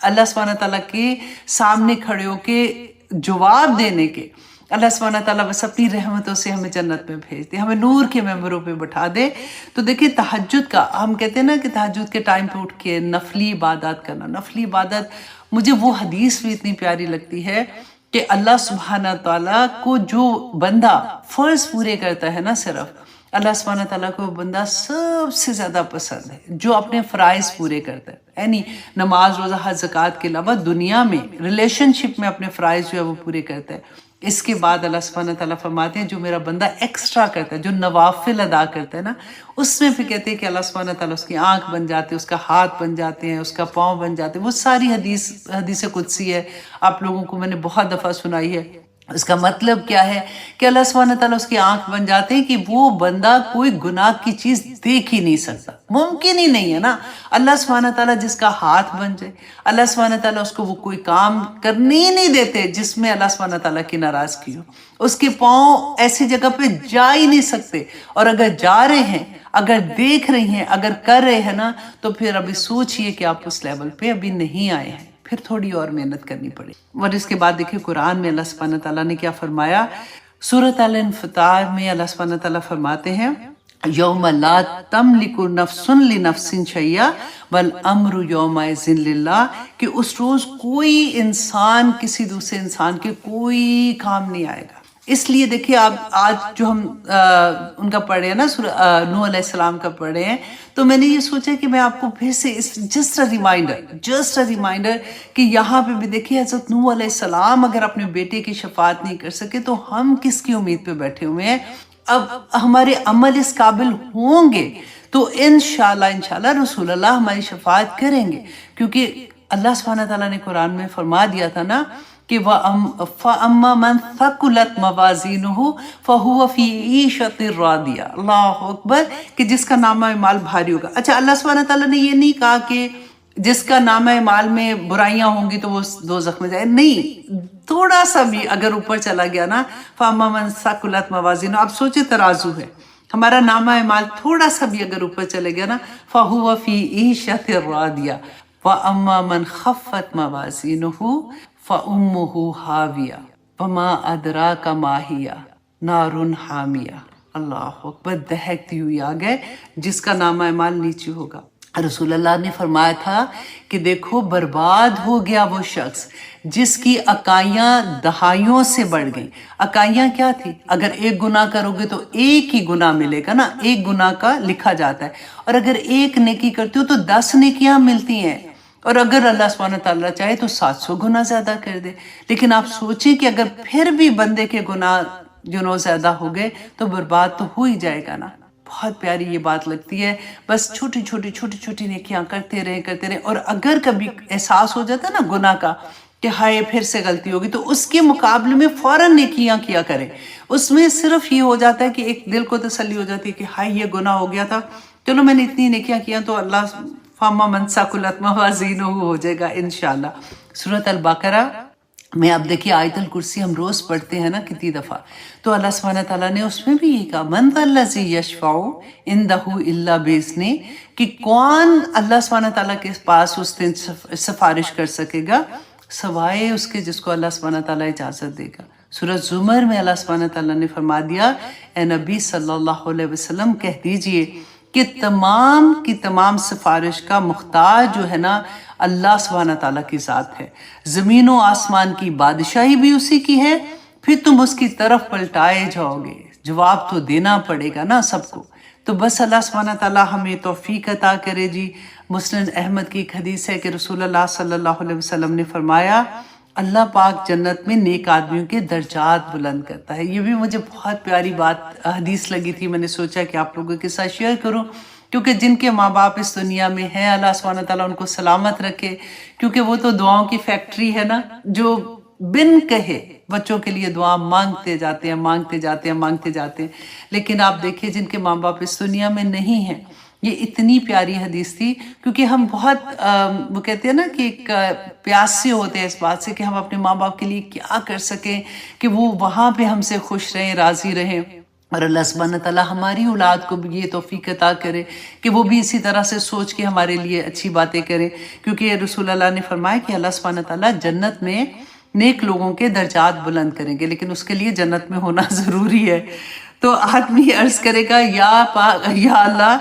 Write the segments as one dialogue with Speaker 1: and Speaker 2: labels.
Speaker 1: اللہ سبحانہ تعالیٰ کے سامنے کھڑے ہو کے جواب دینے کے، اللہ سبحانہ تعالیٰ بس اپنی رحمتوں سے ہمیں جنت میں بھیج دے، ہمیں نور کے ممبروں پہ بٹھا دے۔ تو دیکھیں تہجد کا، ہم کہتے ہیں نا کہ تہجد کے ٹائم پہ اٹھ کے نفلی عبادات کرنا، نفلی عبادت، مجھے وہ حدیث بھی اتنی پیاری لگتی ہے کہ اللہ سبحانہ تعالیٰ کو جو بندہ فرض پورے کرتا ہے نا، صرف اللہ سبحانہ تعالیٰ کو وہ بندہ سب سے زیادہ پسند ہے جو اپنے فرائض پورے کرتا ہے، یعنی نماز روزہ حج زکوٰۃ کے علاوہ دنیا میں ریلیشن شپ میں اپنے فرائض جو ہے وہ پورے کرتا ہے۔ اس کے بعد اللہ سبحانہ تعالیٰ فرماتے ہیں جو میرا بندہ ایکسٹرا کرتا ہے، جو نوافل ادا کرتا ہے نا، اس میں پھر کہتے ہیں کہ اللہ سبحانہ تعالیٰ اس کی آنکھ بن جاتے ہیں، اس کا ہاتھ بن جاتے ہیں، اس کا پاؤں بن جاتے ہیں۔ وہ ساری حدیث قدسی ہے، آپ لوگوں کو میں نے بہت دفعہ سنائی ہے۔ اس کا مطلب کیا ہے کہ اللہ سبحانہ تعالیٰ اس کی آنکھ بن جاتے ہیں کہ وہ بندہ کوئی گناہ کی چیز دیکھ ہی نہیں سکتا، ممکن ہی نہیں ہے نا۔ اللہ سبحانہ تعالیٰ جس کا ہاتھ بن جائے، اللہ سبحانہ تعالیٰ اس کو وہ کوئی کام کرنے ہی نہیں دیتے جس میں اللہ سبحانہ تعالیٰ کی ناراضگی ہو، اس کے پاؤں ایسی جگہ پہ جا ہی نہیں سکتے، اور اگر جا رہے ہیں، اگر دیکھ رہی ہیں، اگر کر رہے ہیں نا، تو پھر ابھی سوچئے کہ آپ اس لیول پہ ابھی نہیں آئے ہیں، پھر تھوڑی اور محنت کرنی پڑے۔ اور اس کے بعد دیکھیں قرآن میں اللہ سبحانہ تعالیٰ نے کیا فرمایا، سورۃ الانفطار میں اللہ سبحانہ تعالیٰ فرماتے ہیں یوم لا تملک نفس لنفس شیئا والامر یومئذ للہ، کہ اس روز کوئی انسان کسی دوسرے انسان کے کوئی کام نہیں آئے گا۔ اس لیے دیکھیے آپ آج جو ہم ان کا پڑھے ہیں نا، نوح علیہ السلام کا پڑھے ہیں، تو میں نے یہ سوچا کہ میں آپ کو پھر سے جسٹ اے ریمائنڈر کہ یہاں پہ بھی دیکھیے حضرت نوح علیہ السلام اگر اپنے بیٹے کی شفاعت نہیں کر سکے تو ہم کس کی امید پہ بیٹھے ہوئے ہیں؟ اب ہمارے عمل اس قابل ہوں گے تو انشاءاللہ رسول اللہ ہماری شفاعت کریں گے، کیونکہ اللہ سبحانہ تعالیٰ نے قرآن میں فرما دیا تھا نا کہ فَأَمَّا مَنْ ثَقُلَتْ مَوَازِينُهُ فَهُوَ فِي عِيشَةٍ رَاضِيَةٍ، اللہ اکبر، کہ جس کا نامہ اعمال بھاری ہوگا۔ اچھا، اللہ سبحانہ تعالیٰ نے یہ نہیں کہا کہ جس کا نامہ اعمال میں برائیاں ہوں گی تو وہ دوزخ میں جائے، نہیں، تھوڑا سا بھی اگر اوپر چلا گیا نا، فَأَمَّا مَنْ ثَقُلَتْ مَوَازِينُهُ، آپ سوچے ترازو ہے، ہمارا نامہ اعمال تھوڑا سا بھی اگر اوپر چلے گیا نا، فَهُوَ فِي عِيشَةٍ رَاضِيَةٍ وَأَمَّا مَنْ خَفَّتْ مَوَازِينُهُ فَأُمُّهُ هَاوِيَةٌ وَمَا أَدْرَاكَ مَا هِيَ نَارٌ حَامِيَةٌ، اللہ اکبر، دہکتی ہوئی آگ ہے جس کا نامہ اعمال نیچے ہوگا۔ رسول اللہ نے فرمایا تھا کہ دیکھو برباد ہو گیا وہ شخص جس کی اکائیاں دہائیوں سے بڑھ گئیں۔ اکائیاں کیا تھی؟ اگر ایک گناہ کرو گے تو ایک ہی گناہ ملے گا نا، ایک گناہ کا لکھا جاتا ہے، اور اگر ایک نیکی کرتے ہو تو 10 نیکیاں ملتی ہیں، اور اگر اللہ سبحانہ تعالیٰ چاہے تو 700 گناہ زیادہ کر دے۔ لیکن آپ سوچیں کہ اگر پھر بھی بندے کے گناہ زیادہ ہو گئے تو برباد تو ہو ہی جائے گا نا۔ بہت پیاری یہ بات لگتی ہے، بس چھوٹی چھوٹی نیکیاں کرتے رہے، اور اگر کبھی احساس ہو جاتا ہے نا گناہ کا کہ ہائے پھر سے غلطی ہوگی، تو اس کے مقابلے میں فوراً نیکیاں کیا کریں۔ اس میں صرف یہ ہو جاتا ہے کہ ایک دل کو تسلی ہو جاتی ہے کہ ہائے یہ گناہ ہو گیا تھا، چلو میں نے اتنی نیکیاں کیا تو اللہ فَأَمَّا مَنْ ثَقُلَتْ مَوَازِينُهُ ہو جائے گا انشاءاللہ۔ سورۃ البقرہ میں اب دیکھیے آیت الکرسی ہم روز پڑھتے ہیں نا کتنی دفعہ، تو اللہ سبحانہ تعالیٰ نے اس میں بھی یہ کہا مَنْ ذَا الَّذِي يَشْفَعُ عِنْدَهُ إِلَّا بِإِذْنِهِ، کہ کون اللہ سبحانہ تعالیٰ کے پاس اس دن سفارش کر سکے گا سوائے اس کے جس کو اللہ سبحانہ تعالیٰ اجازت دے گا۔ سورۃ زمر میں اللہ سبحانہ تعالیٰ نے فرما دیا، اے نبی صلی اللہ علیہ وسلم کہہ دیجئے کہ تمام کی تمام سفارش کا مختار جو ہے نا اللہ سبحانہ تعالیٰ کی ذات ہے، زمین و آسمان کی بادشاہی بھی اسی کی ہے، پھر تم اس کی طرف پلٹائے جاؤ گے، جواب تو دینا پڑے گا نا سب کو۔ تو بس اللہ سبحانہ تعالیٰ ہمیں توفیق عطا کرے جی۔ مسند احمد کی ایک حدیث ہے کہ رسول اللہ صلی اللہ علیہ وسلم نے فرمایا اللہ پاک جنت میں نیک آدمیوں کے درجات بلند کرتا ہے۔ یہ بھی مجھے بہت پیاری بات حدیث لگی تھی، میں نے سوچا کہ آپ لوگوں کے ساتھ شیئر کروں، کیونکہ جن کے ماں باپ اس دنیا میں ہیں اللہ سبحانہ تعالیٰ ان کو سلامت رکھے، کیونکہ وہ تو دعاؤں کی فیکٹری ہے نا، جو بن کہے بچوں کے لیے دعا مانگتے جاتے ہیں۔ لیکن آپ دیکھیں جن کے ماں باپ اس دنیا میں نہیں ہیں، یہ اتنی پیاری حدیث تھی، کیونکہ ہم بہت وہ کہتے ہیں نا کہ ایک پیاسے ہوتے ہیں اس بات سے کہ ہم اپنے ماں باپ کے لیے کیا کر سکیں کہ وہ وہاں پہ ہم سے خوش رہیں، راضی رہیں۔ اور اللہ سبحانہ تعالیٰ ہماری اولاد کو بھی یہ توفیق عطا کرے کہ وہ بھی اسی طرح سے سوچ کے ہمارے لیے اچھی باتیں کریں، کیونکہ رسول اللہ نے فرمایا کہ اللہ سبحانہ تعالیٰ جنت میں نیک لوگوں کے درجات بلند کریں گے، لیکن اس کے لیے جنت میں ہونا ضروری ہے۔ تو آدمی عرض کرے گا یا اللہ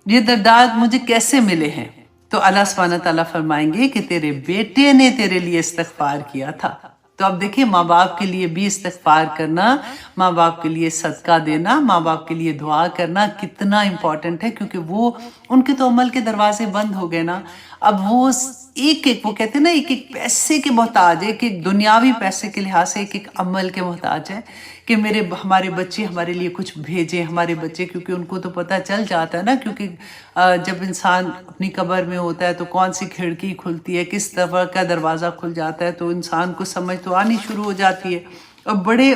Speaker 1: یہ درجات مجھے کیسے ملے ہیں؟ تو اللہ سبحانہ تعالیٰ فرمائیں گے کہ تیرے بیٹے نے تیرے لیے استغفار کیا تھا۔ تو اب دیکھیں ماں باپ کے لیے بھی استغفار کرنا، ماں باپ کے لیے صدقہ دینا، ماں باپ کے لیے دعا کرنا کتنا امپورٹنٹ ہے، کیونکہ وہ ان کے تو عمل کے دروازے بند ہو گئے نا۔ اب وہ ایک وہ کہتے ہیں نا ایک پیسے کے محتاج ہے، ایک دنیاوی پیسے کے لحاظ سے ایک عمل کے محتاج ہے کہ ہمارے بچے ہمارے لیے کچھ بھیجیں، ہمارے بچے، کیونکہ ان کو تو پتہ چل جاتا ہے نا، کیونکہ جب انسان اپنی قبر میں ہوتا ہے تو کون سی کھڑکی کھلتی ہے، کس طرح کا دروازہ کھل جاتا ہے، تو انسان کو سمجھ تو آنی شروع ہو جاتی ہے۔ اور بڑے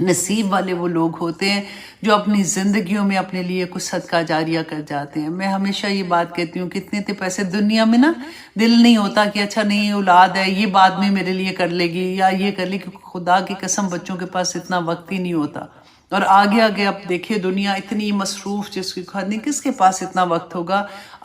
Speaker 1: نصیب والے وہ لوگ ہوتے ہیں جو اپنی زندگیوں میں اپنے لیے کچھ صدقہ جاریہ کر جاتے ہیں۔ میں ہمیشہ یہ بات کہتی ہوں کہ اتنے پیسے دنیا میں نا دل نہیں ہوتا کہ اچھا نہیں اولاد ہے یہ بعد میں میرے لیے کر لے گی یا یہ کر لے گی، کیونکہ خدا کی قسم بچوں کے پاس اتنا وقت ہی نہیں ہوتا۔ اور آگے اب دیکھیں دنیا اتنی مصروف، جس کی خود نہیں، کس کے پاس اتنا وقت ہوگا؟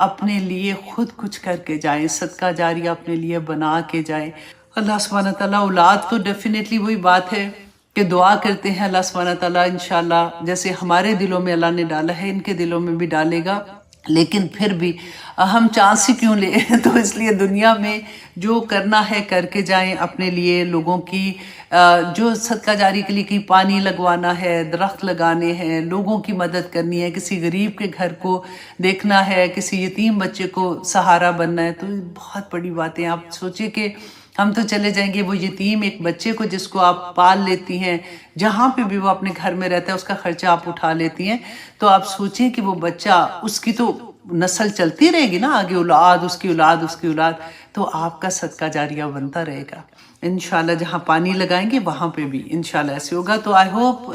Speaker 1: اپنے لیے خود کچھ کر کے جائیں، صدقہ جاریہ اپنے لیے بنا کے جائیں۔ اللہ سبحانہ تعالیٰ اولاد تو ڈیفینیٹلی وہی بات ہے کہ دعا کرتے ہیں اللہ سبحانہ تعالیٰ انشاءاللہ جیسے ہمارے دلوں میں اللہ نے ڈالا ہے ان کے دلوں میں بھی ڈالے گا، لیکن پھر بھی ہم چانس ہی کیوں لیں؟ تو اس لیے دنیا میں جو کرنا ہے کر کے جائیں، اپنے لیے لوگوں کی جو صدقہ جاری کے لیے کہیں پانی لگوانا ہے، درخت لگانے ہیں، لوگوں کی مدد کرنی ہے، کسی غریب کے گھر کو دیکھنا ہے، کسی یتیم بچے کو سہارا بننا ہے، تو بہت بڑی باتیں۔ آپ سوچیں کہ ہم تو چلے جائیں گے وہ یتیم ایک بچے کو جس کو آپ پال لیتی ہیں، جہاں پہ بھی وہ اپنے گھر میں رہتا ہے اس کا خرچہ آپ اٹھا لیتی ہیں، تو آپ سوچیں کہ وہ بچہ، اس کی تو نسل چلتی رہے گی نا، آگے اولاد، اس کی اولاد، اس کی اولاد، تو آپ کا صدقہ جاریہ بنتا رہے گا انشاءاللہ۔ جہاں پانی لگائیں گے وہاں پہ بھی انشاءاللہ ایسے ہوگا۔ تو آئی ہوپ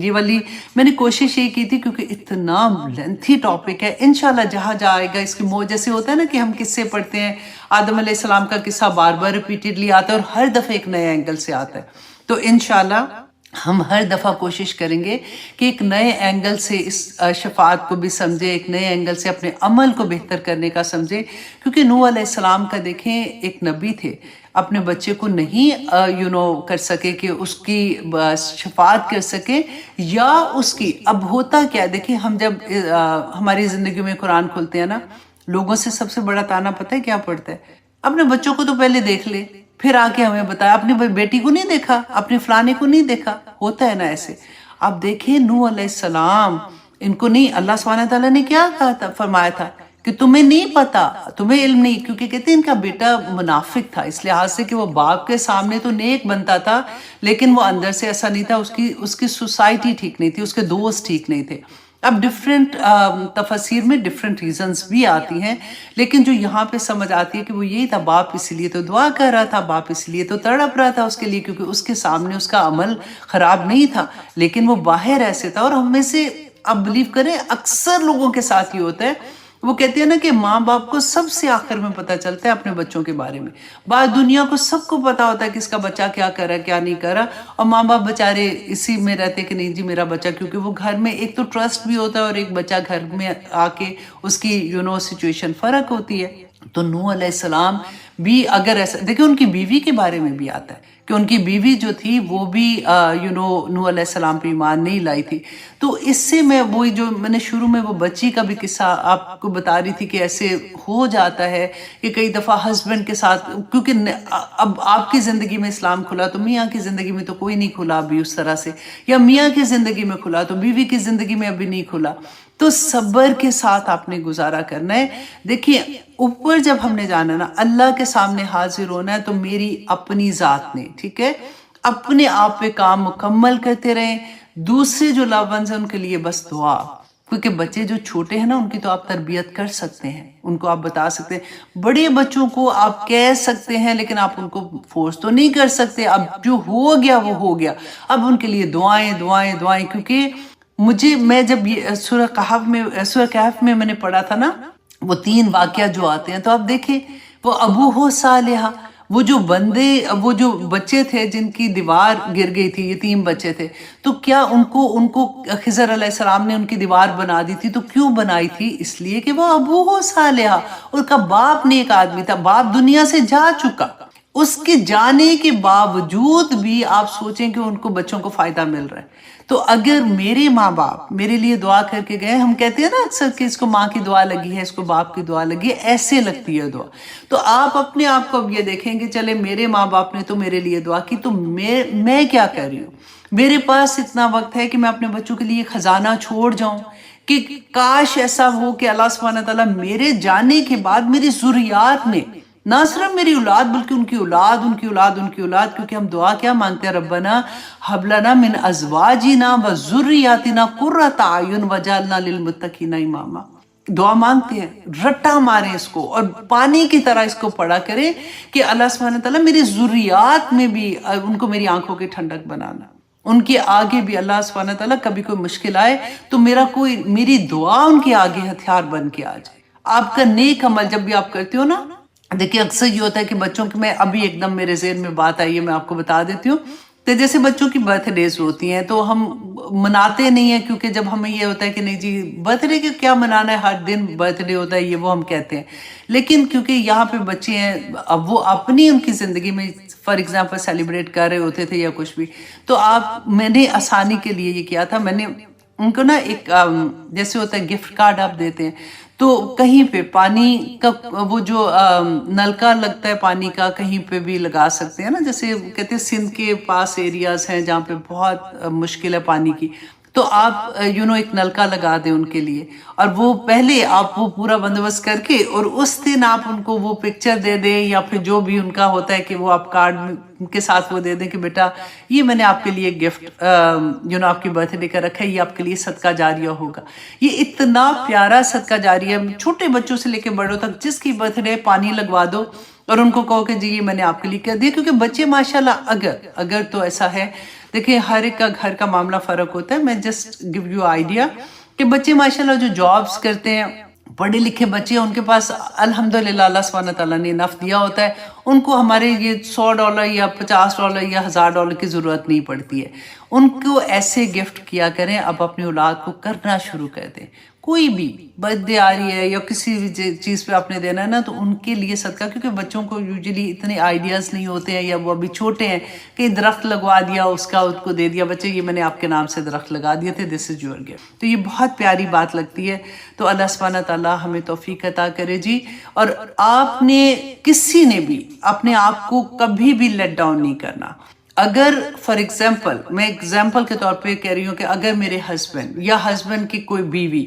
Speaker 1: یہ والی میں نے کوشش یہ کی تھی، کیونکہ اتنا لینتھی ٹاپک ہے، انشاءاللہ جہاں جائے گا اس کی جیسے ہوتا ہے نا کہ ہم قصے پڑھتے ہیں، آدم علیہ السلام کا قصہ بار بار ریپیٹڈلی آتا ہے اور ہر دفعہ ایک نئے اینگل سے آتا ہے، تو انشاءاللہ ہم ہر دفعہ کوشش کریں گے کہ ایک نئے اینگل سے اس شفاعت کو بھی سمجھے، ایک نئے اینگل سے اپنے عمل کو بہتر کرنے کا سمجھے، کیونکہ نوح علیہ السلام کا دیکھیں ایک نبی تھے، اپنے بچے کو نہیں کر سکے کہ اس کی شفاعت کر سکے یا اس کی، اب ہوتا کیا دیکھیں ہم جب ہماری زندگی میں قرآن کھولتے ہیں نا، لوگوں سے سب سے بڑا طعنہ پتہ ہے کیا پڑتا ہے؟ اپنے بچوں کو تو پہلے دیکھ لے، پھر آ کے ہمیں بتایا اپنی بیٹی کو نہیں دیکھا، اپنے فلانے کو نہیں دیکھا، ہوتا ہے نا ایسے۔ اب دیکھیں نوح علیہ السلام، ان کو نہیں، اللہ سبحانہ تعالیٰ نے کیا کہا تھا، فرمایا تھا کہ تمہیں نہیں پتا، تمہیں علم نہیں، کیونکہ کہتے ہیں ان کا بیٹا منافق تھا، اس لحاظ سے کہ وہ باپ کے سامنے تو نیک بنتا تھا لیکن وہ اندر سے ایسا نہیں تھا، اس کی سوسائٹی ٹھیک نہیں تھی، اس کے دوست ٹھیک نہیں تھے۔ اب ڈیفرنٹ تفسیر میں ڈیفرنٹ ریزنز بھی آتی ہیں، لیکن جو یہاں پہ سمجھ آتی ہے کہ وہ یہی تھا، باپ اس لیے تو دعا کر رہا تھا، باپ اس لیے تو تڑپ رہا تھا اس کے لیے، کیونکہ اس کے سامنے اس کا عمل خراب نہیں تھا، لیکن وہ باہر ایسے تھا۔ اور ہم میں سے اب بلیو کریں اکثر لوگوں کے ساتھ یہ ہوتا ہے، وہ کہتے ہیں نا کہ ماں باپ کو سب سے آخر میں پتہ چلتا ہے اپنے بچوں کے بارے میں، بعد دنیا کو سب کو پتا ہوتا ہے کہ اس کا بچہ کیا کر رہا ہے کیا نہیں کر رہا، اور ماں باپ بےچارے اسی میں رہتے کہ نہیں جی میرا بچہ، کیونکہ وہ گھر میں ایک تو ٹرسٹ بھی ہوتا ہے اور ایک بچہ گھر میں آ کے اس کی سچویشن فرق ہوتی ہے۔ تو نوح علیہ السلام بھی اگر ایسا دیکھیں، ان کی بیوی کے بارے میں بھی آتا ہے کہ ان کی بیوی جو تھی وہ بھی نوح علیہ السلام پہ ایمان نہیں لائی تھی۔ تو اس سے میں وہی جو میں نے شروع میں وہ بچی کا بھی قصہ آپ کو بتا رہی تھی کہ ایسے ہو جاتا ہے کہ کئی دفعہ ہسبینڈ کے ساتھ، کیونکہ اب آپ کی زندگی میں اسلام کھلا تو میاں کی زندگی میں تو کوئی نہیں کھلا ابھی اس طرح سے، یا میاں کی زندگی میں کھلا تو بیوی کی زندگی میں ابھی نہیں کھلا، تو صبر کے ساتھ آپ نے گزارا کرنا ہے۔ دیکھیے اوپر جب ہم نے جانا نا، اللہ کے سامنے حاضر ہونا ہے، تو میری اپنی ذات نے، ٹھیک ہے، اپنے آپ پہ کام مکمل کرتے رہیں، دوسرے جو لو ونز ہیں ان کے لیے بس دعا، کیونکہ بچے جو چھوٹے ہیں نا ان کی تو آپ تربیت کر سکتے ہیں، ان کو آپ بتا سکتے ہیں، بڑے بچوں کو آپ کہہ سکتے ہیں لیکن آپ ان کو فورس تو نہیں کر سکتے، اب جو ہو گیا وہ ہو گیا، اب ان کے لیے دعائیں دعائیں دعائیں، کیونکہ میں جب یہ سورہ کہف میں میں نے پڑھا تھا نا وہ 3 واقعہ جو آتے ہیں، تو آپ دیکھیں وہ ابو ہو صالحہ، وہ جو بچے تھے جن کی دیوار گر گئی تھی، یتیم بچے تھے، تو کیا ان کو خضر علیہ السلام نے ان کی دیوار بنا دی تھی؟ تو کیوں بنائی تھی؟ اس لیے کہ وہ ابو ہو صالحہ، ان کا باپ نیک آدمی تھا، باپ دنیا سے جا چکا، اس کے جانے کے باوجود بھی آپ سوچیں کہ ان کو بچوں کو فائدہ مل رہا ہے۔ تو اگر میرے ماں باپ میرے لیے دعا کر کے گئے، ہم کہتے ہیں نا اکثر کہ اس کو ماں کی دعا لگی ہے، اس کو باپ کی دعا لگی ہے، ایسے لگتی ہے دعا۔ تو آپ اپنے آپ کو اب یہ دیکھیں کہ چلے میرے ماں باپ نے تو میرے لیے دعا کی، تو میں کیا کر رہی ہوں؟ میرے پاس اتنا وقت ہے کہ میں اپنے بچوں کے لیے خزانہ چھوڑ جاؤں کہ کاش ایسا ہو کہ اللہ سبحانہ تعالیٰ میرے جانے کے بعد میری ذریات میں، نہ صرف میری اولاد بلکہ ان کی اولاد، ان کی اولاد، ان کی اولاد، کیونکہ ہم دعا کیا مانگتے ہیں؟ ربنا ہب لنا من ازواجنا وذریاتنا قرۃ اعین وجعلنا للمتقین اماما، دعا مانگتے ہیں، رٹا ماریں اس کو اور پانی کی طرح اس کو پڑا کریں کہ اللہ سبحانہ تعالیٰ میری ذریات میں بھی ان کو میری آنکھوں کی ٹھنڈک بنانا، ان کے آگے بھی اللہ سبحانہ تعالیٰ کبھی کوئی مشکل آئے تو میری دعا ان کے آگے ہتھیار بن کے آ جائے۔ آپ کا نیک عمل جب بھی آپ کرتے ہو نا، دیکھیں اکثر یہ ہوتا ہے کہ بچوں کی، میں ابھی ایک دم میرے ذہن میں بات آئی ہے، میں آپ کو بتا دیتی ہوں، تو جیسے بچوں کی برتھ ڈیز ہوتی ہیں تو ہم مناتے نہیں ہیں، کیونکہ جب ہمیں یہ ہوتا ہے کہ نہیں جی برتھ ڈے کیا منانا ہے، ہر دن برتھ ڈے ہوتا ہے، یہ وہ ہم کہتے ہیں۔ لیکن کیونکہ یہاں پہ بچے ہیں، اب وہ اپنی ان کی زندگی میں فار ایگزامپل سیلیبریٹ کر رہے ہوتے تھے یا کچھ بھی، تو میں نے آسانی کے لیے یہ کیا تھا، میں نے ان کو نا ایک جیسے ہوتا ہے گفٹ کارڈ آپ دیتے ہیں، تو کہیں پہ پانی کا وہ جو نلکا لگتا ہے پانی کا، کہیں پہ بھی لگا سکتے ہیں نا، جیسے کہتے ہیں سندھ کے پاس ایریاز ہیں جہاں پہ بہت مشکل ہے پانی کی، تو آپ ایک نلکا لگا دیں ان کے لیے، اور وہ پہلے آپ وہ پورا بندوبست کر کے اور اس دن آپ ان کو وہ پکچر دے دیں، یا پھر جو بھی ان کا ہوتا ہے کہ وہ آپ کارڈ کے ساتھ وہ دے دیں کہ بیٹا یہ میں نے آپ کے لیے گفٹ آپ کی برتھ ڈے کا رکھا ہے، یہ آپ کے لیے صدقہ جاریہ ہوگا۔ یہ اتنا پیارا صدقہ جاریہ، چھوٹے بچوں سے لے کے بڑوں تک جس کی برتھ ڈے پانی لگوا دو اور ان کو کہو کہ جی یہ میں نے آپ کے لیے کر دیا، کیونکہ بچے ماشاءاللہ اگر تو ایسا ہے، دیکھیں ہر ایک کا گھر کا معاملہ فرق ہوتا ہے، میں جسٹ گیو یو آئیڈیا کہ بچے ماشاءاللہ جو جابز کرتے ہیں، پڑھے لکھے بچے، ان کے پاس الحمدللہ اللہ سبحانہ تعالیٰ نے نف دیا ہوتا ہے، ان کو ہمارے یہ $100 یا $50 یا $1000 کی ضرورت نہیں پڑتی ہے، ان کو ایسے گفٹ کیا کریں۔ اب اپنی اولاد کو کرنا شروع کر دیں، کوئی بھی برتھ ڈے آ رہی ہے یا کسی بھی چیز پہ آپ نے دینا ہے نا، تو ان کے لیے صدقہ، کیونکہ بچوں کو یوزلی اتنے آئیڈیاز نہیں ہوتے ہیں، یا وہ ابھی چھوٹے ہیں کہ درخت لگوا دیا اس کا، اس کو دے دیا، بچے یہ میں نے آپ کے نام سے درخت لگا دیے تھے، دس از یور گفٹ۔ تو یہ بہت پیاری بات لگتی ہے، تو اللہ سبحانہ تعالیٰ ہمیں توفیق عطا کرے جی۔ اور آپ نے کسی نے بھی اپنے آپ کو کبھی بھی لیٹ ڈاؤن نہیں کرنا۔ اگر فار ایگزامپل، میں ایگزامپل کے طور پہ کہہ رہی ہوں کہ اگر میرے ہسبینڈ یا ہسبینڈ کی کوئی بیوی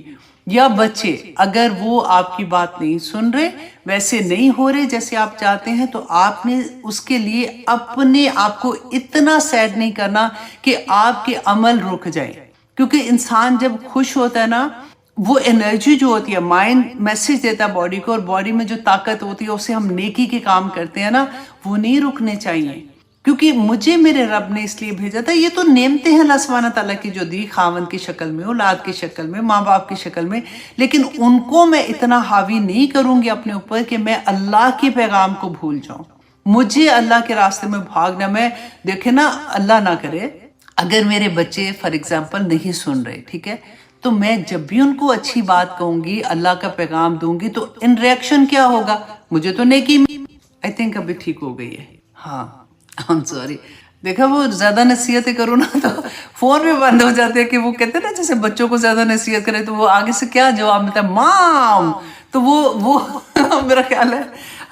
Speaker 1: یا بچے اگر وہ آپ کی بات نہیں سن رہے، ویسے نہیں ہو رہے جیسے آپ چاہتے ہیں، تو آپ نے اس کے لیے اپنے آپ کو اتنا سیڈ نہیں کرنا کہ آپ کے عمل رک جائیں، کیونکہ انسان جب خوش ہوتا ہے نا، وہ انرجی جو ہوتی ہے، مائنڈ میسج دیتا ہے باڈی کو، اور باڈی میں جو طاقت ہوتی ہے اسے ہم نیکی کے کام کرتے ہیں نا، وہ نہیں رکنے چاہیے، کیونکہ مجھے میرے رب نے اس لیے بھیجا تھا۔ یہ تو نعمتیں ہیں اللہ سبحانہ تعالیٰ کی جو دی، خاوند کی شکل میں، اولاد کی شکل میں، ماں باپ کی شکل میں، لیکن ان کو میں اتنا حاوی نہیں کروں گی اپنے اوپر کہ میں اللہ کے پیغام کو بھول جاؤں۔ مجھے اللہ کے راستے میں بھاگنا، میں دیکھیں نا، اللہ نہ کرے اگر میرے بچے فار ایگزامپل نہیں سن رہے، ٹھیک ہے، تو میں جب بھی ان کو اچھی بات کہوں گی، اللہ کا پیغام دوں گی، تو ان ریئیکشن کیا ہوگا؟ مجھے تو نیکی آئی تھنک ابھی ٹھیک ہو گئی ہے، ہاں سوری، دیکھا وہ زیادہ نصیحتیں کروں نا تو فون میں بند ہو جاتے ہیں، کہ وہ کہتے ہیں نا جیسے بچوں کو زیادہ نصیحت کرے تو وہ آگے سے کیا جواب ملتا ہے؟ مام، تو وہ میرا خیال ہے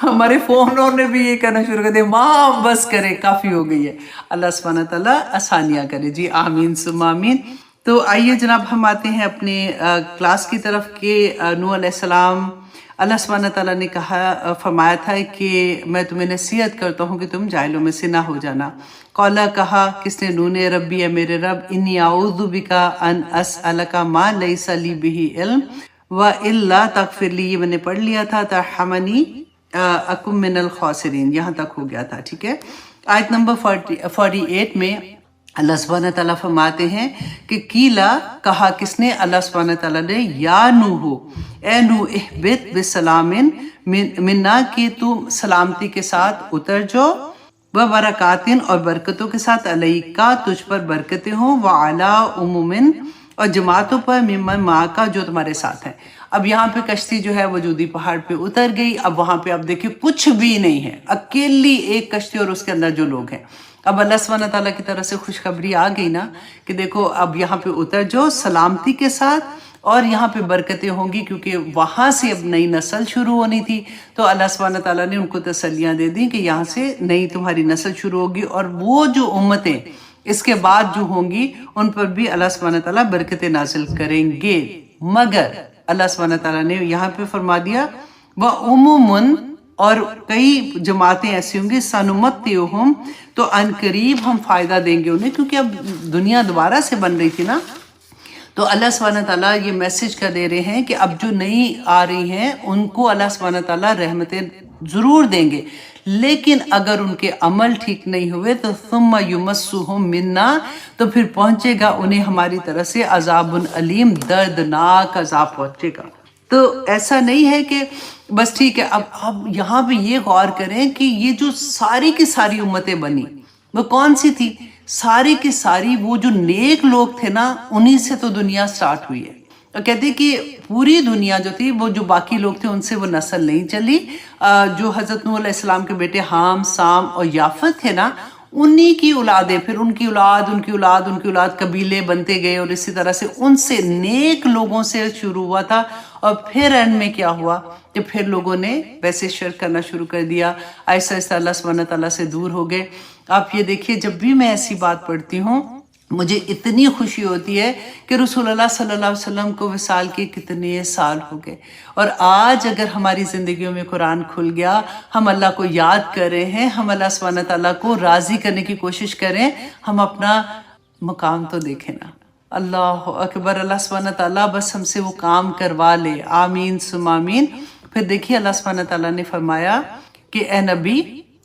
Speaker 1: ہمارے فونوں نے بھی یہ کرنا شروع کر دیا، مام بس کرے، کافی ہو گئی ہے۔ اللہ سبحانہ تعالیٰ آسانیاں کرے جی، آمین ثم آمین۔ تو آئیے جناب ہم آتے ہیں اپنے کلاس کی طرف، کہ نوح علیہ السلام، اللہ سبحانہ تعالیٰ نے فرمایا تھا کہ میں تمہیں نصیحت کرتا ہوں کہ تم جاہلوں میں سے نہ ہو جانا۔ قولا کہا کس نے؟ نوح نے، ربی اے میرے رب، انی اعوذ بک ان اسألک ما لیس لی بہ علم والا تغفر لی، یہ میں نے پڑھ لیا تھا، ترحمنی اکن من الخاسرین، یہاں تک ہو گیا تھا، ٹھیک ہے۔ آیت نمبر 48 میں اللہ سبحانہ تعالیٰ فرماتے ہیں کہ کیلا کہا کس نے، اللہ سبحانہ تعالیٰ نے، یا نوح اے نوح اہبط بسلام منا کہ تم سلامتی کے ساتھ اتر جاؤ، و برکاتن اور برکتوں کے ساتھ، علیکا تجھ پر برکتیں ہوں، وعلا امومن اور جماعتوں پر، ممن معاکا جو تمہارے ساتھ ہیں۔ اب یہاں پہ کشتی جو ہے وہ جودی پہاڑ پہ اتر گئی، اب وہاں پہ اب دیکھیں کچھ بھی نہیں ہے، اکیلی ایک کشتی اور اس کے اندر جو لوگ ہیں۔ اب اللہ سبحانہ تعالیٰ کی طرف سے خوشخبری آ گئی نا کہ دیکھو اب یہاں پہ اتر جاؤ سلامتی کے ساتھ، اور یہاں پہ برکتیں ہوں گی، کیونکہ وہاں سے اب نئی نسل شروع ہونی تھی۔ تو اللہ سبحانہ تعالیٰ نے ان کو تسلیاں دے دی کہ یہاں سے نئی تمہاری نسل شروع ہوگی، اور وہ جو امتیں اس کے بعد جو ہوں گی ان پر بھی اللہ سبحانہ تعالیٰ برکتیں نازل کریں گے۔ مگر اللہ سبحانہ تعالیٰ نے یہاں پہ فرما دیا وَعُمُومٌ، اور کئی جماعتیں ایسی ہوں گی، سَنُمَتِّعُهُمْ، تو ان قریب ہم فائدہ دیں گے انہیں، کیونکہ اب دنیا دوبارہ سے بن رہی تھی نا۔ تو اللہ سبحانہ تعالیٰ یہ میسج کر دے رہے ہیں کہ اب جو نئی آ رہی ہیں ان کو اللہ سبحانہ تعالیٰ رحمتیں ضرور دیں گے، لیکن اگر ان کے عمل ٹھیک نہیں ہوئے تو ثم یمسہم منا، تو پھر پہنچے گا انہیں ہماری طرف سے عذاب علیم، دردناک عذاب پہنچے گا۔ تو ایسا نہیں ہے کہ بس ٹھیک ہے۔ اب یہاں پہ یہ غور کریں کہ یہ جو ساری کی ساری امتیں بنی وہ کون سی تھی؟ ساری کی ساری وہ جو نیک لوگ تھے نا، انہی سے تو دنیا سٹارٹ ہوئی ہے۔ اور کہتے ہیں کہ پوری دنیا جو تھی وہ جو باقی لوگ تھے ان سے وہ نسل نہیں چلی، جو حضرت نوح علیہ السلام کے بیٹے حام، سام اور یافت تھے نا، انہی کی اولادیں، پھر ان کی اولاد، ان کی اولاد، ان کی اولاد، قبیلے بنتے گئے، اور اسی طرح سے ان سے نیک لوگوں سے شروع ہوا تھا۔ اور پھر اینڈ میں کیا ہوا کہ پھر لوگوں نے ویسے شرک کرنا شروع کر دیا، آہستہ آہستہ اللہ سبحانہ تعالیٰ سے دور ہو گئے۔ آپ یہ دیکھیے جب بھی میں ایسی بات پڑھتی ہوں مجھے اتنی خوشی ہوتی ہے کہ رسول اللہ صلی اللہ علیہ وسلم کو وصال کے کتنے سال ہو گئے، اور آج اگر ہماری زندگیوں میں قرآن کھل گیا، ہم اللہ کو یاد کر رہے ہیں، ہم اللہ سبحانہ تعالیٰ کو راضی کرنے کی کوشش کریں، ہم اپنا مقام تو دیکھیں نا۔ اللہ اکبر، اللہ سبحانہ تعالیٰ بس ہم سے وہ کام کروا لے، آمین ثم آمین۔ پھر دیکھیے اللہ سبحانہ تعالیٰ نے فرمایا کہ اے نبی،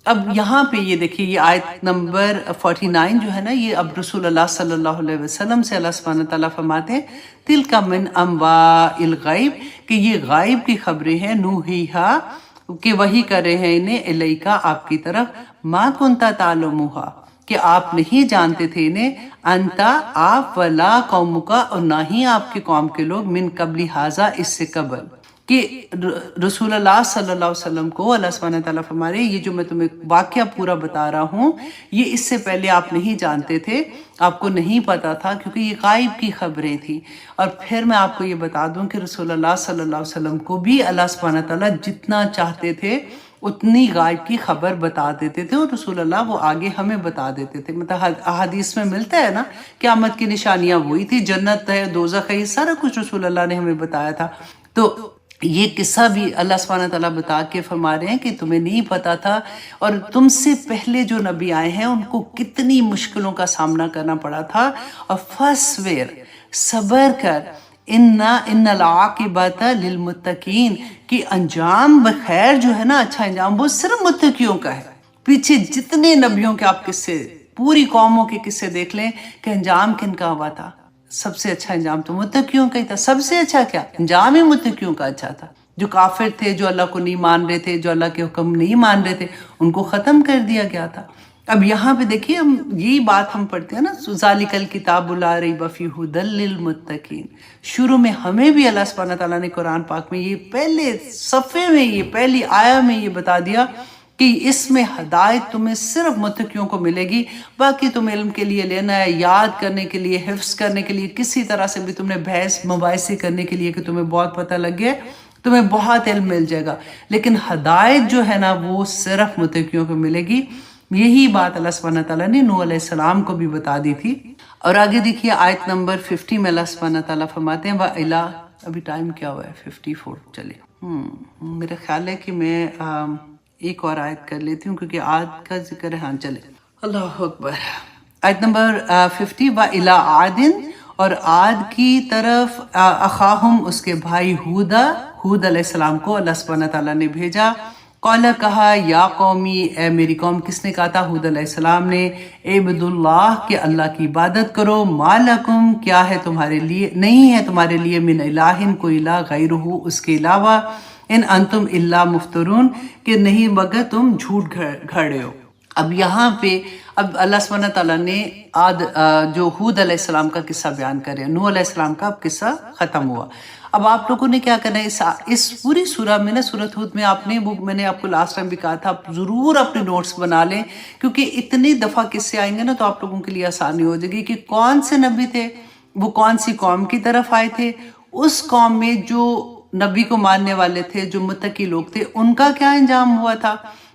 Speaker 1: اب یہاں پہ یہ دیکھیے یہ آیت نمبر 49 جو ہے نا، یہ اب رسول اللہ صلی اللہ علیہ وسلم سے اللہ سبحانہ تعالیٰ فرماتے ہیں تِلْکَ مِنْ أَنْبَاءِ الْغَیْبِ، کہ یہ غائب کی خبریں ہیں، نوحیہا، کہ وحی کر رہے ہیں انہیں، الیکا آپ کی طرف، ما کنتا تعلمھا، کہ آپ نہیں جانتے تھے انہیں، انتا آپ، ولا قومکا، اور نہ ہی آپ کے قوم کے لوگ، من قبل ھذا، اس سے قبل، کہ رسول اللہ صلی اللہ علیہ وسلم کو اللہ سبحانہ تعالیٰ فرما رہے ہیں یہ جو میں تمہیں واقعہ پورا بتا رہا ہوں یہ اس سے پہلے آپ نہیں جانتے تھے، آپ کو نہیں پتا تھا، کیونکہ یہ غائب کی خبریں تھیں۔ اور پھر میں آپ کو یہ بتا دوں کہ رسول اللہ صلی اللہ علیہ وسلم کو بھی اللہ سبحانہ تعالیٰ جتنا چاہتے تھے اتنی غائب کی خبر بتا دیتے تھے، اور رسول اللہ وہ آگے ہمیں بتا دیتے تھے۔ مطلب احادیث میں ملتا ہے نا قیامت کی نشانیاں وہی تھی، جنت ہے، دوزخ ہے، یہ سارا کچھ رسول اللہ نے ہمیں بتایا تھا۔ تو یہ قصہ بھی اللہ سبحانہ تعالیٰ بتا کے فرما رہے ہیں کہ تمہیں نہیں پتا تھا، اور تم سے پہلے جو نبی آئے ہیں ان کو کتنی مشکلوں کا سامنا کرنا پڑا تھا، اور فَاصْبِرْ، صبر کر، ان العاقبۃ للمتقین، کہ انجام بخیر جو ہے نا، اچھا انجام وہ صرف متقیوں کا ہے۔ پیچھے جتنے نبیوں کے آپ قصے، پوری قوموں کے قصے دیکھ لیں کہ انجام کن کا ہوا تھا، سب سے اچھا انجام تو متقیوں کا ہی تھا۔ سب سے اچھا کیا انجام ہی متقیوں کا اچھا تھا۔ جو کافر تھے، جو اللہ کو نہیں مان رہے تھے، جو اللہ کے حکم نہیں مان رہے تھے، ان کو ختم کر دیا گیا تھا۔ اب یہاں پہ دیکھیے ہم یہی بات ہم پڑھتے ہیں نا، ذالک الکتاب لا ریب فیہ ھدی للمتقین۔ شروع میں ہمیں بھی اللہ سبحانہ تعالیٰ نے قرآن پاک میں یہ پہلے صفحے میں، یہ پہلی آیا میں یہ بتا دیا کہ اس میں ہدایت تمہیں صرف متقیوں کو ملے گی، باقی تم علم کے لیے لینا ہے، یاد کرنے کے لیے، حفظ کرنے کے لیے، کسی طرح سے بھی تم نے بحث مباحثے کرنے کے لیے کہ تمہیں بہت پتہ لگ گیا، تمہیں بہت علم مل جائے گا، لیکن ہدایت جو ہے نا وہ صرف متقیوں کو ملے گی۔ یہی بات اللہ سبحانہ تعالیٰ نے نوح علیہ السلام کو بھی بتا دی تھی۔ اور آگے دیکھیے آیت نمبر 50 میں اللہ سبحانہ تعالیٰ فرماتے ہیں وَإِلَىٰ، ابھی ٹائم کیا ہوا ہے 54، چلے میرا خیال ہے کہ میں ایک اور آیت کر لیتی ہوں کیونکہ عاد کا ذکر ہے۔ ہاں چلے، اللہ اکبر۔ آیت نمبر 50، وَإِلَىٰ عَادٍ، اور عاد کی طرف، اخاہم، اس کے بھائی ہود علیہ السلام کو اللہ سبحانہ تعالیٰ نے بھیجا، قولا کہا یا قومی اے میری قوم، کس نے کہا تھا؟ ہود علیہ السلام نے، عبد اللہ کہ اللہ کی عبادت کرو، ما لکم کیا ہے تمہارے لیے، نہیں ہے تمہارے لیے، من الہ کوئی الہ غیرہ اس کے علاوہ، ان انتم الا مفترون کہ نہیں مگر تم جھوٹ گھڑے ہو۔ اب یہاں پہ اب اللہ سبحانہ تعالیٰ نے جو ہود علیہ السلام کا قصہ بیان کرے، نوح علیہ السلام کا اب قصہ ختم ہوا۔ اب آپ لوگوں نے کیا کرنا ہے اس پوری سورہ میں نا، سورۃ ہود میں آپ نے میں نے آپ کو لاسٹ ٹائم بھی کہا تھا، آپ ضرور اپنے نوٹس بنا لیں، کیونکہ اتنی دفعہ قصے آئیں گے نا تو آپ لوگوں کے لیے آسانی ہو جائے گی کہ کون سے نبی تھے، وہ کون سی قوم کی طرف آئے تھے، اس قوم میں جو نبی کو ماننے والے تھے، جو متقی لوگ تھے، ان کا کیا انجام ہوا تھا،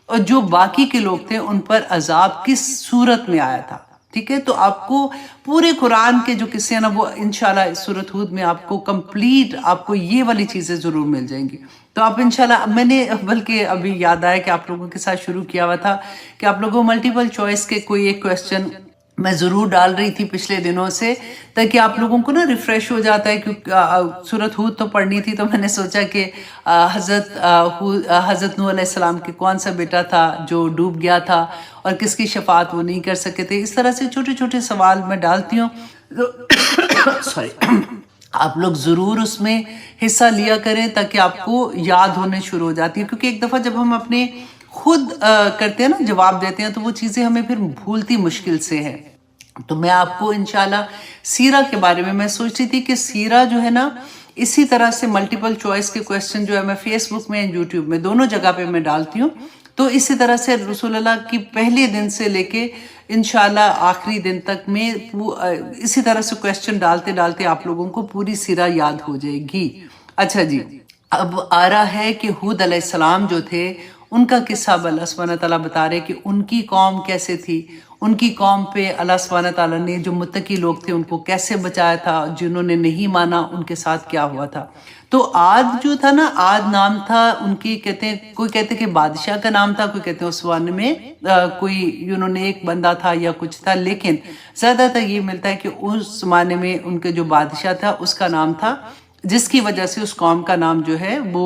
Speaker 1: اور جو باقی کے لوگ تھے ان پر عذاب کس صورت میں آیا تھا۔ ٹھیک ہے، تو آپ کو پورے قرآن کے جو قصے ہیں نا وہ انشاءاللہ سورۃ ہود میں آپ کو کمپلیٹ آپ کو یہ والی چیزیں ضرور مل جائیں گی۔ تو آپ انشاءاللہ، میں نے بلکہ ابھی یاد آیا کہ آپ لوگوں کے ساتھ شروع کیا ہوا تھا کہ آپ لوگوں ملٹیپل چوائس کے کوئی ایک کویسچن میں ضرور ڈال رہی تھی پچھلے دنوں سے، تاکہ آپ لوگوں کو نا ریفریش ہو جاتا ہے، کیونکہ سورۃ ہود تو پڑھنی تھی، تو میں نے سوچا کہ حضرت نوح علیہ السلام کے کون سا بیٹا تھا جو ڈوب گیا تھا اور کس کی شفاعت وہ نہیں کر سکے تھے، اس طرح سے چھوٹے چھوٹے سوال میں ڈالتی ہوں۔ سوری، آپ لوگ ضرور اس میں حصہ لیا کریں تاکہ آپ کو یاد ہونے شروع ہو جاتی ہے، کیونکہ ایک دفعہ جب ہم اپنے خود کرتے ہیں نا، جواب دیتے ہیں، تو وہ چیزیں ہمیں پھر بھولتی مشکل سے ہے۔ تو میں آپ کو انشاءاللہ سیرہ کے بارے میں سوچ رہی تھی کہ سیرہ جو ہے نا، اسی طرح سے ملٹیپل چوائس کے کویسچن جو ہے میں فیس بک میں، یوٹیوب میں، دونوں جگہ پہ میں ڈالتی ہوں، تو اسی طرح سے رسول اللہ کی پہلے دن سے لے کے انشاءاللہ آخری دن تک میں اسی طرح سے کویسچن ڈالتے ڈالتے آپ لوگوں کو پوری سیرہ یاد ہو جائے گی۔ اچھا جی، اب آ رہا ہے کہ ہود علیہ السلام جو تھے ان کا قصہ اللہ سبحانہ تعالیٰ بتا رہے کہ ان کی قوم کیسے تھی، ان کی قوم پہ اللہ سبحانہ تعالیٰ نے جو متقی لوگ تھے ان کو کیسے بچایا تھا، جنہوں نے نہیں مانا ان کے ساتھ کیا ہوا تھا۔ تو عاد جو تھا نا، عاد نام تھا ان کی، کہتے ہیں کوئی کہتے کہ بادشاہ کا نام تھا، کوئی کہتے ہیں اس زمانے میں کوئی انہوں نے ایک بندہ تھا یا کچھ تھا، لیکن زیادہ تر یہ ملتا ہے کہ اس زمانے میں ان کے جو بادشاہ تھا اس کا نام تھا، جس کی وجہ سے اس قوم کا نام جو ہے وہ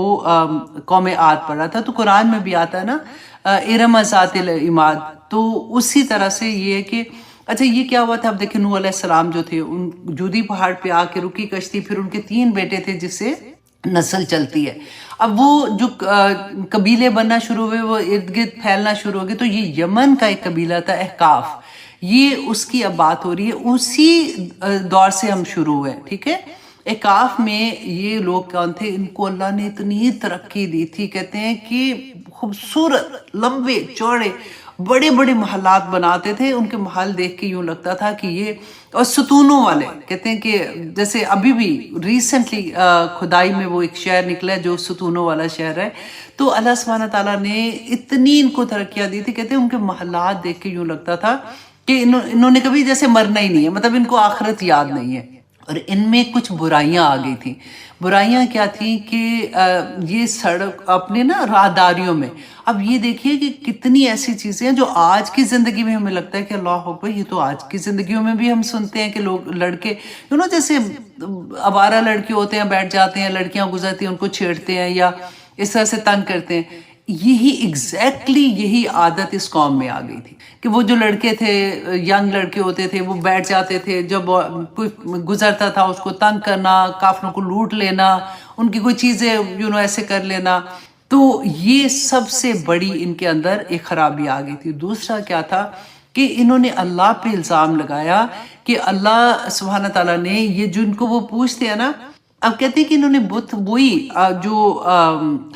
Speaker 1: قوم عاد پڑا تھا۔ تو قرآن میں بھی آتا ہے نا، ارم ذات العماد، تو اسی طرح سے یہ ہے کہ اچھا یہ کیا ہوا تھا۔ اب دیکھیں نوح علیہ السلام جو تھے، ان جودی پہاڑ پہ آ کے رکی کشتی، پھر ان کے 3 بیٹے تھے جس سے نسل چلتی ہے۔ اب وہ جو قبیلے بننا شروع ہوئے، وہ ارد گرد پھیلنا شروع ہو گئے، تو یہ یمن کا ایک قبیلہ تھا احقاف، یہ اس کی اب بات ہو رہی ہے، اسی دور سے ہم شروع ہوئے، ٹھیک ہے۔ احقاف میں یہ لوگ کون تھے؟ ان کو اللہ نے اتنی ترقی دی تھی، کہتے ہیں کہ خوبصورت لمبے چوڑے بڑے بڑے محلات بناتے تھے، ان کے محل دیکھ کے یوں لگتا تھا کہ یہ، اور ستونوں والے، کہتے ہیں کہ جیسے ابھی بھی ریسنٹلی کھدائی میں وہ ایک شہر نکلا ہے جو ستونوں والا شہر ہے، تو اللہ سبحانہ تعالیٰ نے اتنی ان کو ترقیاں دی تھی، کہتے ہیں ان کے محلات دیکھ کے یوں لگتا تھا کہ انہوں نے کبھی جیسے مرنا ہی نہیں ہے، مطلب ان کو آخرت یاد نہیں ہے۔ اور ان میں کچھ برائیاں آ گئی تھیں۔ برائیاں کیا تھیں کہ یہ سڑک اپنے نا راہداریوں میں، اب یہ دیکھیے کہ کتنی ایسی چیزیں ہیں جو آج کی زندگی میں ہمیں لگتا ہے کہ اللہ اکبر، یہ تو آج کی زندگیوں میں بھی ہم سنتے ہیں کہ لوگ لڑکے جیسے آوارہ لڑکے ہوتے ہیں، بیٹھ جاتے ہیں، لڑکیاں گزرتی ہیں ان کو چھیڑتے ہیں یا اس طرح سے تنگ کرتے ہیں۔ یہی ایگزیکٹلی یہی عادت اس قوم میں آ گئی تھی کہ وہ جو لڑکے تھے، ینگ لڑکے ہوتے تھے، وہ بیٹھ جاتے تھے، جب کوئی گزرتا تھا اس کو تنگ کرنا، کافروں کو لوٹ لینا، ان کی کوئی چیزیں ایسے کر لینا۔ تو یہ سب سے بڑی ان کے اندر ایک خرابی آ گئی تھی۔ دوسرا کیا تھا کہ انہوں نے اللہ پہ الزام لگایا کہ اللہ سبحانہ تعالیٰ نے یہ جن کو وہ پوچھتے ہیں نا، اب کہتے ہیں کہ انہوں نے بت وہی جو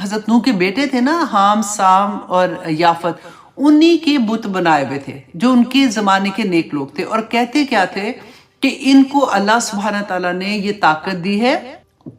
Speaker 1: حضرت نوح کے بیٹے تھے نا، حام، سام اور یافت، انہی کے بت بنائے ہوئے تھے جو ان کے زمانے کے نیک لوگ تھے، اور کہتے کیا تھے کہ ان کو اللہ سبحانہ تعالیٰ نے یہ طاقت دی ہے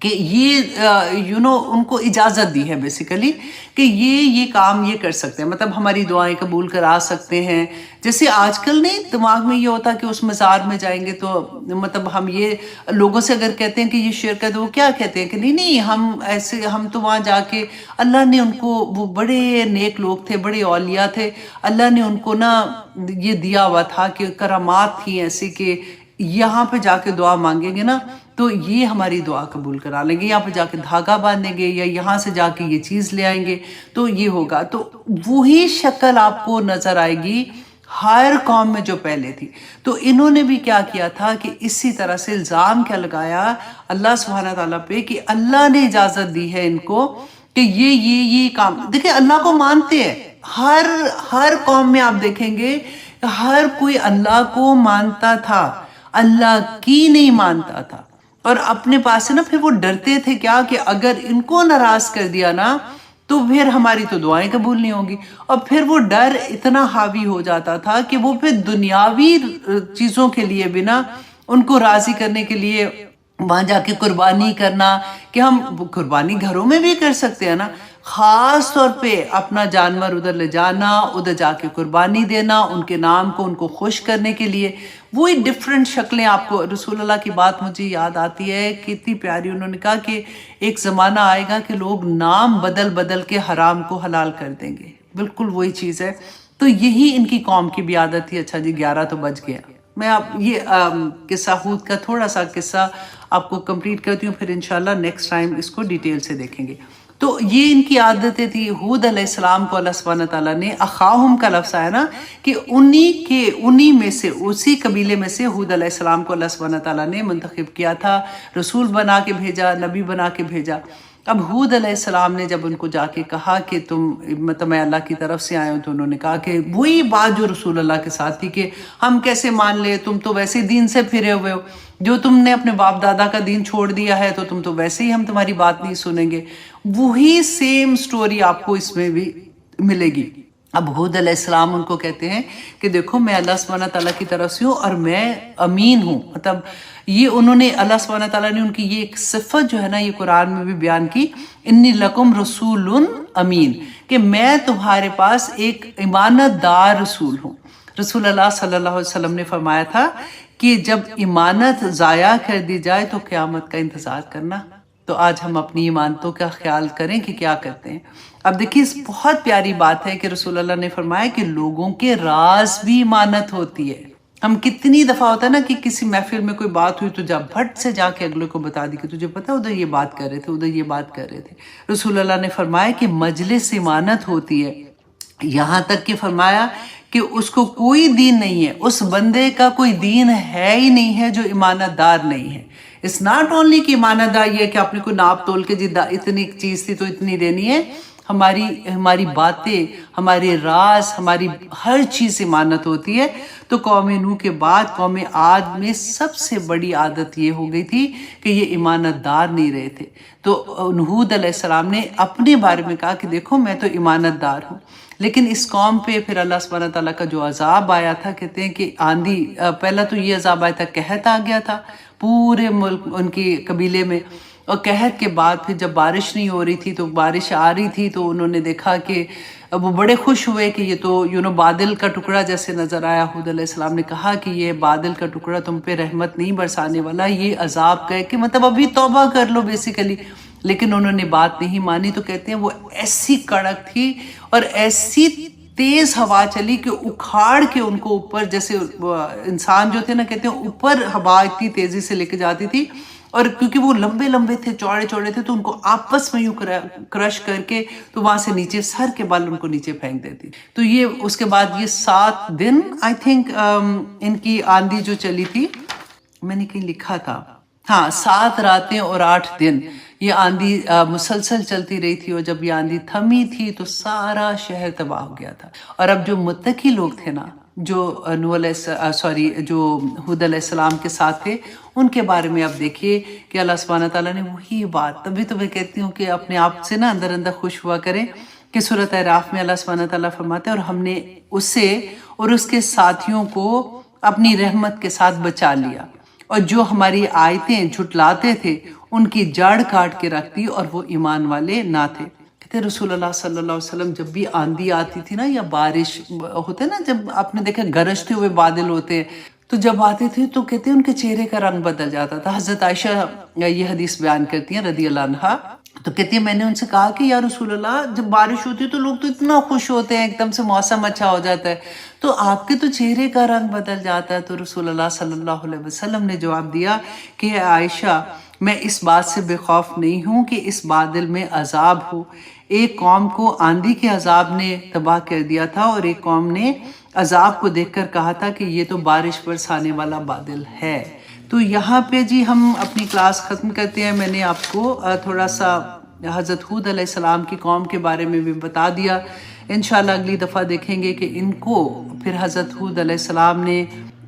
Speaker 1: کہ یہ ان کو اجازت دی ہے بیسیکلی کہ یہ کام یہ کر سکتے ہیں، مطلب ہماری دعائیں قبول کرا سکتے ہیں۔ جیسے آج کل نہیں دماغ میں یہ ہوتا کہ اس مزار میں جائیں گے تو مطلب ہم یہ لوگوں سے اگر کہتے ہیں کہ یہ شرک ہے تو وہ کیا کہتے ہیں کہ نہیں ہم تو وہاں جا کے، اللہ نے ان کو، وہ بڑے نیک لوگ تھے، بڑے اولیاء تھے، اللہ نے ان کو نا یہ دیا ہوا تھا کہ کرامات تھی ایسی کہ یہاں پہ جا کے دعا مانگیں گے نا تو یہ ہماری دعا قبول کرا لیں گے، یہاں پہ جا کے دھاگا باندھیں گے یا یہاں سے جا کے یہ چیز لے آئیں گے تو یہ ہوگا. تو وہی شکل آپ کو نظر آئے گی ہر قوم میں جو پہلے تھی. تو انہوں نے بھی کیا کیا تھا کہ اسی طرح سے الزام کیا لگایا اللہ سبحانہ تعالیٰ پہ کہ اللہ نے اجازت دی ہے ان کو کہ یہ کام. دیکھیں اللہ کو مانتے ہیں، ہر قوم میں آپ دیکھیں گے ہر کوئی اللہ کو مانتا تھا، اللہ کی نہیں مانتا تھا. اور اپنے پاس سے نا پھر وہ ڈرتے تھے کیا کہ اگر ان کو ناراض کر دیا نا تو پھر ہماری تو دعائیں قبول نہیں ہوگی. اور پھر وہ ڈر اتنا حاوی ہو جاتا تھا کہ وہ پھر دنیاوی چیزوں کے لیے بھی نا ان کو راضی کرنے کے لیے وہاں جا کے قربانی کرنا، کہ ہم قربانی گھروں میں بھی کر سکتے ہیں نا، خاص طور پہ اپنا جانور ادھر لے جانا، ادھر جا کے قربانی دینا ان کے نام کو، ان کو خوش کرنے کے لیے. وہی ڈفرینٹ شکلیں آپ کو. رسول اللہ کی بات مجھے یاد آتی ہے کتنی پیاری، انہوں نے کہا کہ ایک زمانہ آئے گا کہ لوگ نام بدل بدل کے حرام کو حلال کر دیں گے. بالکل وہی چیز ہے. تو یہی ان کی قوم کی بھی عادت تھی. اچھا جی 11 تو بج گیا. میں آپ یہ قصہ ہود کا تھوڑا سا قصہ آپ کو کمپلیٹ کرتی ہوں، پھر انشاءاللہ نیکسٹ ٹائم اس کو ڈیٹیل سے دیکھیں گے. تو یہ ان کی عادتیں تھی. ہود علیہ السلام کو اللہ سبحانہ تعالیٰ نے اخاہم کا لفظ آیا نا کہ انہی میں سے، اسی قبیلے میں سے ہود علیہ السلام کو اللہ سبحانہ تعالیٰ نے منتخب کیا تھا، رسول بنا کے بھیجا، نبی بنا کے بھیجا. اب ہود علیہ السلام نے جب ان کو جا کے کہا کہ تم مطلب میں اللہ کی طرف سے آئے ہوں، تو انہوں نے کہا کہ وہی بات جو رسول اللہ کے ساتھ تھی کہ ہم کیسے مان لے، تم تو ویسے دین سے پھرے ہوئے ہو، جو تم نے اپنے باپ دادا کا دین چھوڑ دیا ہے تو تم تو ویسے ہی ہم تمہاری بات نہیں سنیں گے. وہی سیم سٹوری آپ کو اس میں بھی ملے گی. اب ہود علیہ السلام ان کو کہتے ہیں کہ دیکھو میں اللہ سبحانہ تعالیٰ کی طرف سے ہوں اور میں امین ہوں. مطلب یہ انہوں نے اللہ سبحانہ تعالیٰ نے ان کی یہ ایک صفت جو ہے نا یہ قرآن میں بھی بیان کی، انی لکم رسول امین، کہ میں تمہارے پاس ایک امانت دار رسول ہوں. رسول اللہ صلی اللہ علیہ وسلم نے فرمایا تھا کہ جب امانت ضائع کر دی جائے تو قیامت کا انتظار کرنا. تو آج ہم اپنی امانتوں کا خیال کریں کہ کیا کرتے ہیں. اب دیکھیے بہت پیاری بات ہے کہ رسول اللہ نے فرمایا کہ لوگوں کے راز بھی امانت ہوتی ہے. ہم کتنی دفعہ ہوتا ہے نا کہ کسی محفل میں کوئی بات ہوئی تو جب بھٹ سے جا کے اگلے کو بتا دی کہ تجھے پتا ادھر یہ بات کر رہے تھے، ادھر یہ بات کر رہے تھے. رسول اللہ نے فرمایا کہ مجلس امانت ہوتی ہے. یہاں تک کہ فرمایا کہ اس کو کوئی دین نہیں ہے، اس بندے کا کوئی دین ہے ہی نہیں ہے جو امانت دار نہیں ہے. اس ناٹ اونلی کہ امانت دار یہ کہ آپ نے کوئی ناپ تول کے جی اتنی چیز تھی تو اتنی دینی ہے. ہماری باتیں، ہمارے راز، ہماری ہر چیز امانت ہوتی ہے. تو قوم نوح کے بعد قوم عاد میں سب سے بڑی عادت یہ ہو گئی تھی کہ یہ امانت دار نہیں رہے تھے. تو ہود علیہ السلام نے اپنے بارے میں کہا کہ دیکھو میں تو امانت دار ہوں. لیکن اس قوم پہ پھر اللہ سبحانہ تعالیٰ کا جو عذاب آیا تھا، کہتے ہیں کہ آندھی، پہلا تو یہ عذاب آیا تھا، قحط آ گیا تھا پورے ملک ان کی قبیلے میں. اور قحط کے بعد پھر جب بارش نہیں ہو رہی تھی تو بارش آ رہی تھی تو انہوں نے دیکھا کہ وہ بڑے خوش ہوئے کہ یہ تو بادل کا ٹکڑا جیسے نظر آیا. ہود علیہ السلام نے کہا کہ یہ بادل کا ٹکڑا تم پہ رحمت نہیں برسانے والا، یہ عذاب کا ہے، کہ مطلب ابھی توبہ کر لو بیسیکلی. لیکن انہوں نے بات نہیں مانی. تو کہتے ہیں وہ ایسی کڑک تھی اور ایسی تیز ہوا چلی کہ اکھاڑ کے ان کو اوپر، جیسے انسان جو تھے نا کہتے ہیں اوپر ہوا اتنی تیزی سے لے کے جاتی تھی. اور کیونکہ وہ لمبے لمبے تھے، چوڑے چوڑے تھے، تو ان کو آپس میں یوں کرش کر کے تو وہاں سے نیچے سر کے بال ان کو نیچے پھینک دیتی. تو یہ اس کے بعد یہ 7 دن آئی تھنک ان کی آندھی جو چلی تھی، میں نے کہیں لکھا تھا، ہاں 7 راتیں اور 8 دن یہ آندھی مسلسل چلتی رہی تھی. اور جب یہ آندھی تھمی تھی تو سارا شہر تباہ ہو گیا تھا. اور اب جو متقی لوگ تھے نا، جو جو ہود علیہ السلام کے ساتھ تھے، ان کے بارے میں اب دیکھیے کہ اللہ سبحانہ تعالیٰ نے وہی بات، تبھی تو میں کہتی ہوں کہ اپنے آپ سے نا اندر اندر خوش ہوا کریں کہ سورۃ اعراف میں اللہ سبحانہ تعالیٰ فرماتے ہیں اور ہم نے اسے اور اس کے ساتھیوں کو اپنی رحمت کے ساتھ بچا لیا، اور جو ہماری آیتیں جھٹلاتے تھے ان کی جڑ کاٹ کے رکھ دی اور وہ ایمان والے نہ تھے. کہتے رسول اللہ صلی اللہ علیہ وسلم جب بھی آندھی آتی تھی نا یا بارش ہوتے نا، جب آپ نے دیکھا گرجتے ہوئے بادل ہوتے ہیں، تو جب آتے تھے تو کہتے ہیں ان کے چہرے کا رنگ بدل جاتا تھا. حضرت عائشہ یہ حدیث بیان کرتی ہیں رضی اللہ عنہا تو کہتی ہے میں نے ان سے کہا کہ یا رسول اللہ جب بارش ہوتی ہے تو لوگ تو اتنا خوش ہوتے ہیں، ایک دم سے موسم اچھا ہو جاتا ہے، تو آپ کے تو چہرے کا رنگ بدل جاتا ہے۔ تو رسول اللہ صلی اللہ علیہ وسلم نے جواب دیا کہ اے عائشہ میں اس بات سے بے خوف نہیں ہوں کہ اس بادل میں عذاب ہو۔ ایک قوم کو آندھی کے عذاب نے تباہ کر دیا تھا اور ایک قوم نے عذاب کو دیکھ کر کہا تھا کہ یہ تو بارش برسانے والا بادل ہے۔ تو یہاں پہ جی ہم اپنی کلاس ختم کرتے ہیں۔ میں نے آپ کو تھوڑا سا حضرت ہود علیہ السلام کی قوم کے بارے میں بھی بتا دیا۔ انشاءاللہ اگلی دفعہ دیکھیں گے کہ ان کو پھر حضرت ہود علیہ السلام نے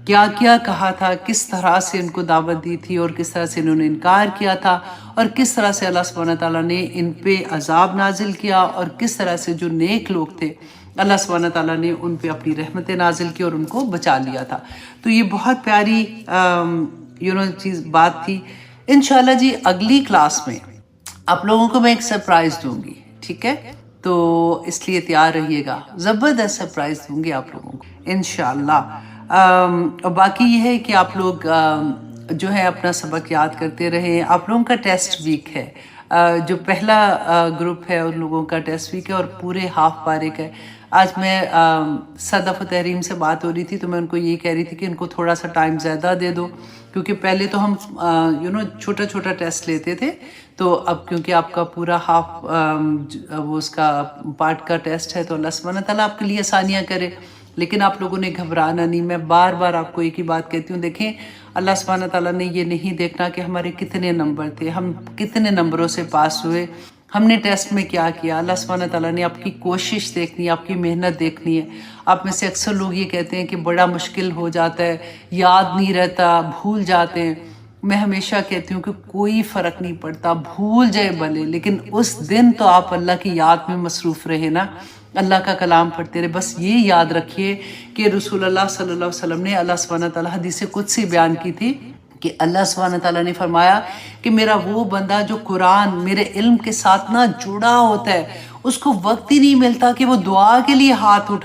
Speaker 1: کیا کیا کہا تھا، کس طرح سے ان کو دعوت دی تھی اور کس طرح سے انہوں نے انکار کیا تھا، اور کس طرح سے اللہ سبحانہ تعالیٰ نے ان پہ عذاب نازل کیا، اور کس طرح سے جو نیک لوگ تھے اللہ سبحانہ تعالیٰ نے ان پہ اپنی رحمتیں نازل کی اور ان کو بچا لیا تھا۔ تو یہ بہت پیاری چیز بات تھی۔ انشاءاللہ جی اگلی کلاس میں آپ لوگوں کو میں ایک سرپرائز دوں گی، ٹھیک ہے؟ تو اس لیے تیار رہیے گا، زبردست سرپرائز دوں گی آپ لوگوں کو انشاءاللہ۔ اور باقی یہ ہے کہ آپ لوگ جو ہے اپنا سبق یاد کرتے رہیں۔ آپ لوگوں کا ٹیسٹ ویک ہے، جو پہلا گروپ ہے ان لوگوں کا ٹیسٹ ویک ہے اور پورے ہاف پارے کا ہے۔ آج میں صدف و تحریم سے بات ہو رہی تھی تو میں ان کو یہی کہہ رہی تھی کہ ان کو تھوڑا سا ٹائم زیادہ دے دو، کیونکہ پہلے تو ہم چھوٹا چھوٹا ٹیسٹ لیتے تھے، تو اب کیونکہ آپ کا پورا ہاف وہ اس کا پارٹ کا ٹیسٹ ہے تو اللہ سبحانہ تعالیٰ آپ کے لیے آسانیاں کرے، لیکن آپ لوگوں نے گھبرانا نہیں۔ میں بار بار آپ کو ایک ہی بات کہتی ہوں، دیکھیں اللہ سبحانہ تعالیٰ نے یہ نہیں دیکھنا کہ ہمارے کتنے نمبر تھے، ہم کتنے نمبروں سے پاس ہوئے، ہم نے ٹیسٹ میں کیا کیا۔ اللہ سبحانہ تعالیٰ نے آپ کی کوشش دیکھنی ہے، آپ کی محنت دیکھنی ہے۔ آپ میں سے اکثر لوگ یہ کہتے ہیں کہ بڑا مشکل ہو جاتا ہے، یاد نہیں رہتا، بھول جاتے ہیں۔ میں ہمیشہ کہتی ہوں کہ کوئی فرق نہیں پڑتا، بھول جائے بھلے، لیکن اس دن تو آپ اللہ کی یاد میں مصروف رہے نا، اللہ کا کلام پڑھتے رہے۔ بس یہ یاد رکھیے کہ رسول اللہ صلی اللہ علیہ وسلم نے اللہ سبحانہ تعالیٰ حدیث قدسی بیان کی تھی کہ اللہ سبحانہ تعالیٰ نے فرمایا کہ میرا وہ بندہ جو قرآن میرے علم کے ساتھ نہ جڑا ہوتا ہے، اس کو وقت ہی نہیں ملتا کہ وہ دعا کے لیے ہاتھ اٹھا